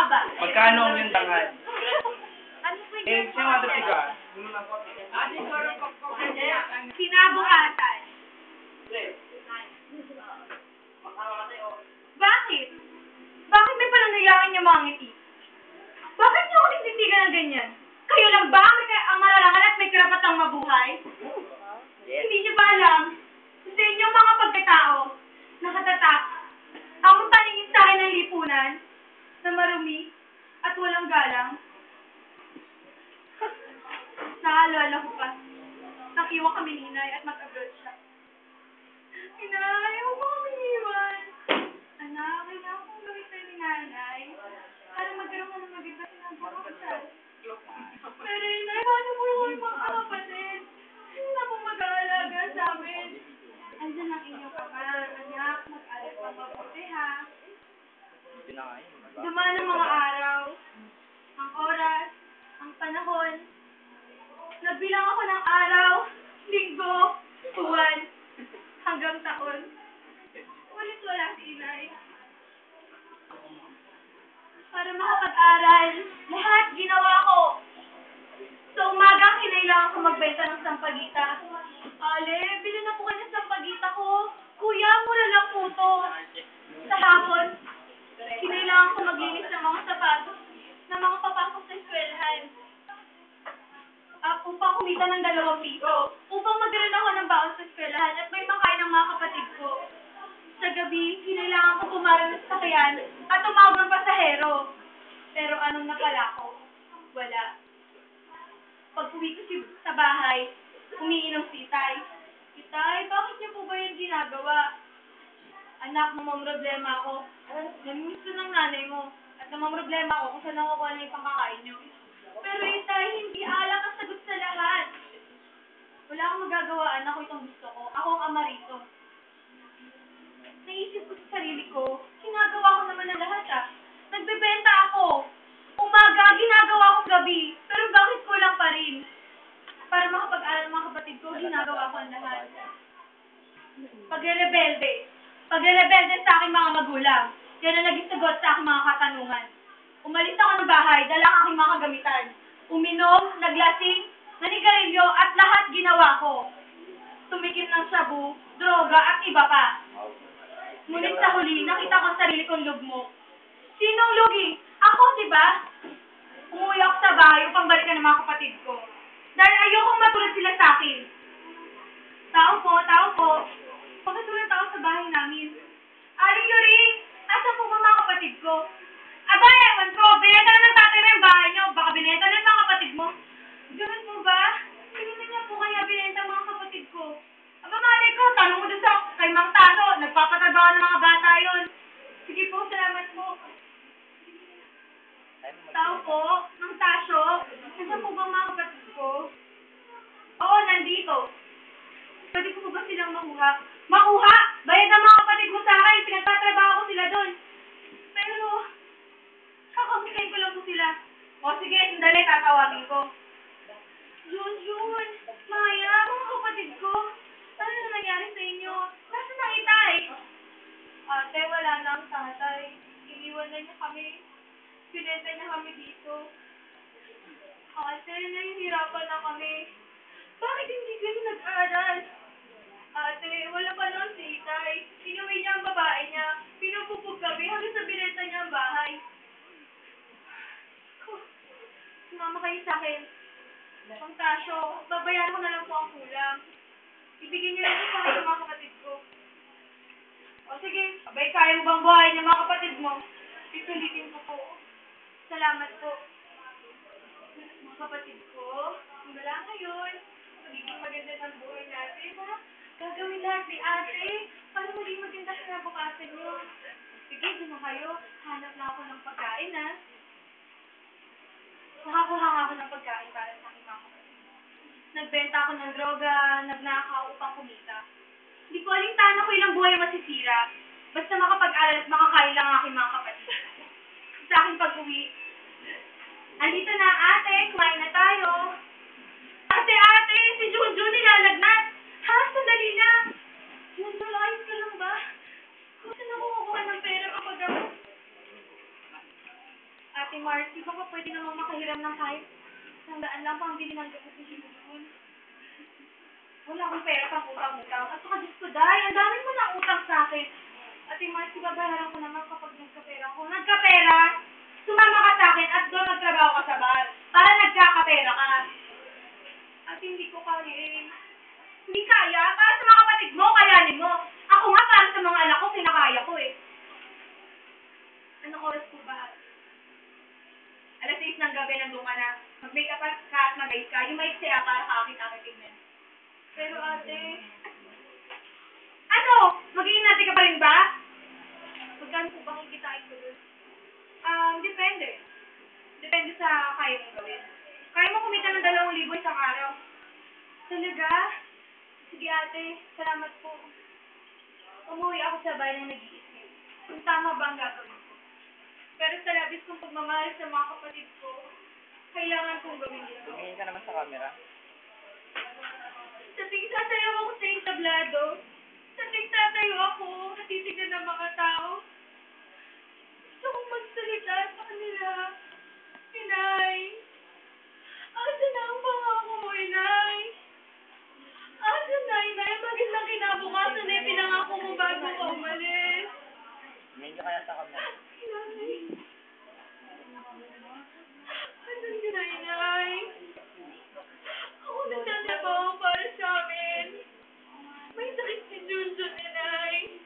ka ba? Magkano ang yung tangal? Ano po Eh, yung siya nga tiga. kinabukasan? Bakit? Bakit may pananayakin yung mga ngiti? Bakit niyo ako nagtitigan ng ganyan? Kayo lang ba ang mararangal at may karapatang mabuhay? Hindi niyo ba alam? Sa inyong mga pagkatao, nakatatak, ang paningin sa akin ng lipunan, na marumi at walang galang. Naalala ko pa, nakiwan kami ni Inay at mag-abroad siya. Inay, huwag mo kami iwan. Anak, kailangan kong gawin sa'yo ni Nanay para magkaroon ka ng maganda sinasabi. Pero Inay, paano mo yung mga kapatid? Hindi na po mag-aalaga sa amin. Andiyan ang inyong ama, anak, mag-aral pa mabuti ha. Dumaan ang mga araw, ang oras, ang panahon. Nagbilang ako ng araw, linggo, buwan, hanggang taon. Ulit wala si Inay. Para makapag-aral, lahat ginawa ko. Sa umaga, kinailangan ko magbenta ng sampagita. Ale, bilhin na po kayo ng sampagita ko. Kuya, mura lang po to. Sa hapon, kinailangan ko maglinis ng mga sapatos na mga papasok sa eskwelahan. Upang kumita ng 2 piso. Upang magkaroon ako ng baon sa eskwelahan at may makain ng mga kapatid ko. Sa gabi, kinailangan ko pumarang ng sasakyan at tumawag ng pasahero. Pero anong napala ko? Wala. Pag-uwi ko sa bahay, umiinom si Itay. Itay, bakit niyo po ba yung ginagawa? Anak, namamroblema ako. Namimiss ko ng nanay mo. At namamroblema ako kung saan nakukuha na yung pangkakain niyo. Pero Itay, hindi alak ang sagot sa lahat. Wala akong magagawa, anak ko itong gusto ko. Ako ang ama rito. Naisip ko sa sarili ko, ginagawa ko naman ang lahat Nagbebenta ako. Umaga, ginagawa kong gabi. Pero bakit kulang pa rin? Para makapag-aral ng mga kapatid ko, ginagawa ko ang lahat. Pagre-rebelde. Pagre-rebelde sa aking mga magulang. Yan ang naging sagot sa aking mga katanungan. Umalis ako ng bahay, dala ang aking mga kagamitan. Uminom, naglasing, nanigarilyo, at lahat ginawa ko. Tumikim ng shabu, droga, at iba pa. Ngunit sa huli, nakita ko ang sarili kong lugmok. Sinong lugi? Ako, diba? Umuwi ako sa bahay upang balikan ng mga kapatid ko. Dahil ayokong matulad sila sa akin. Tao po. Pagkatulad ako sa bahay namin. Aling Yuring, asan po ba mga kapatid ko? Aba, ewan ko, binenta na ng tatay mo yung bahay niyo. Baka binenta na ng mga kapatid mo. Ganun po ba? Kanina niya po kaya binenta ang mga kapatid ko. Aba, malay ko, tanong mo doon sa kay Mang Tano. Nagpapatrabaho ng mga bata yon. Sige po, salamat po. Tao po, Mang Tasyo, asan po ba mga kapatid ko? Oo, nandito. Pwede ko ba silang makuha? Makuha! Bayad ng mga kapatid mo sa akin. Pinagtatrabaho ko sila doon. Pero, kakamikain ko lang po sila. O sige, sandali, tatawagin ko. Jun, Maya, mga kapatid ko. Ano na nangyari sa inyo? Nasaan ang Itay? Ate, wala na ang tatay. Iniwan na niya kami. Pinenta niya kami dito. Ate, nahihirapan na kami. Bakit hindi kami nag-aral? Ate, wala pa noon si Itay. Inuwi niya ang babae niya. Pinupupog kami hanggang sa binenta niya ang bahay. Sumama kayo sa akin. Ang Tasyo, babayaran ko na lang po ang kulang. Ibigay niyo lang po sa mga kapatid ko. O sige, abay kaya mo bang buhayin ng mga kapatid mo? Pitulitin ko po. Salamat po. Mga kapatid ko, mula ngayon, magiging maganda ng buhay natin, ha? Gagawin lahat ni ate para maging maganda kinabukasan niyo. Sige, doon na kayo. Hanap na ako ng pagkain, ha? Nakakuha nga ako ng pagkain para sa aking mga kapatid. Nagbenta ako ng droga, nagnakaw upang kumita. Hindi ko alintana ko ilang buhay masisira. Basta makapag-aral at makakain lang ang aking mga kapatid. Sa aking pag-uwi, andito na ate, kumain na tayo. Ate, si Junjun nilalagnat. Ha? Sandali lang. Junjun, ayos ka lang ba? Kung saan ako kukuha ng pera kapag Ate Marcy, baka pwede namang makahiram ng kahit 100 lang pang bili ng gamot ni Junjun. Wala akong pera pang utang-utang. At saka Diyos ko, Day, ang dami mo na utang sa akin. Ate Marcy, babayaran ko naman kapag nagkapera ko. Nagkapera? Sumama ka sa akin at doon nagtrabaho ka sa bar para nagkakapera ka. At hindi ko kaya eh. Hindi kaya? Para sa mga kapatid mo, kayanin mo. Ako nga, para sa mga anak ko, sinakaya ko eh. Anong oras po ba? 6:00 ng gabi, nandun ka na. Mag-make up ka at mag-ayos ka. Yung may siya para kakakit-kakit tignan. Pero ate, ano? Mag-iinati ka pa rin ba? Magkano po bang ikitain ko doon? Depende. Depende sa kaya mong gawin. Kaya mo kumita ng 2,000 isang araw. Talaga? Sige ate, salamat po. Umuwi ako sa bahay ng nag-iisip. Kung tama ba ang gagawin ko. Pero sa labis kong pagmamahal sa mga kapatid ko, kailangan kong gawin ito. Tumingin ka naman sa camera. Sa tingin tatayo ako sa entablado. Sa tingin tatayo ako, natitignan ng mga tao. Gusto kong magsalita sa kanila. Inay, asa na ang pangako mo, Inay? Asa na, Inay? Magandang kinabukasan na yung pinangako mo bago ka umalis. Tumingin ka kaya sa camera. Inay. Asan ka na, Inay? Ako nagtatrabaho para sa amin. May sakit si Junjun, Inay.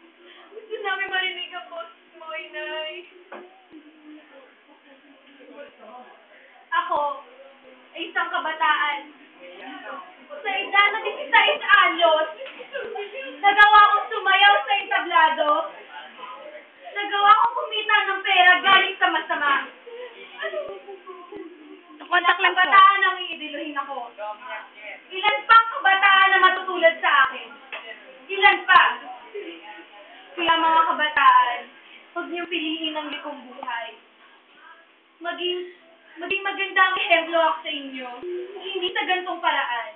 Gusto namin marinig ang boses mo, Inay. Ako ay isang kabataan. Sa edad na 16 anyos, nagawa kong sumayaw sa entablado. Nagawa kong kumita ng pera galing sa masama. Contact Ilang lens mo. kabataan ang iidiluhin ako. Ilan pang kabataan na matutulad sa akin? Ilan pa? Kaya mga kabataan, huwag niyong piliin ang likong buhay. Maging maganda ang ehemplo ako sa inyo. Hindi sa gantong paraan.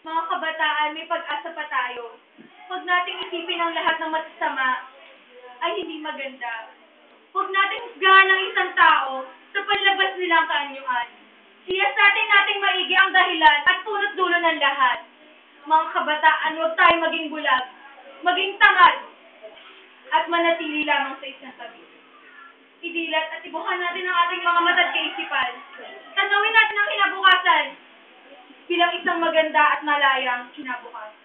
Mga kabataan, may pag-asa pa tayo. Huwag nating isipin ang lahat ng masasama ay hindi maganda. Huwag nating husgahan ng isang tao sa panlabas nilang kaanyuan. Siyasatin nating maigi ang dahilan at punot dulo ng lahat. Mga kabataan, huwag tayong maging bulag, maging tamad, at manatili lamang sa isang tabi. Idilat at ibukan natin ang ating mga mata at kaisipan. Tanawin natin ang kinabukasan bilang isang maganda at malayang kinabukasan.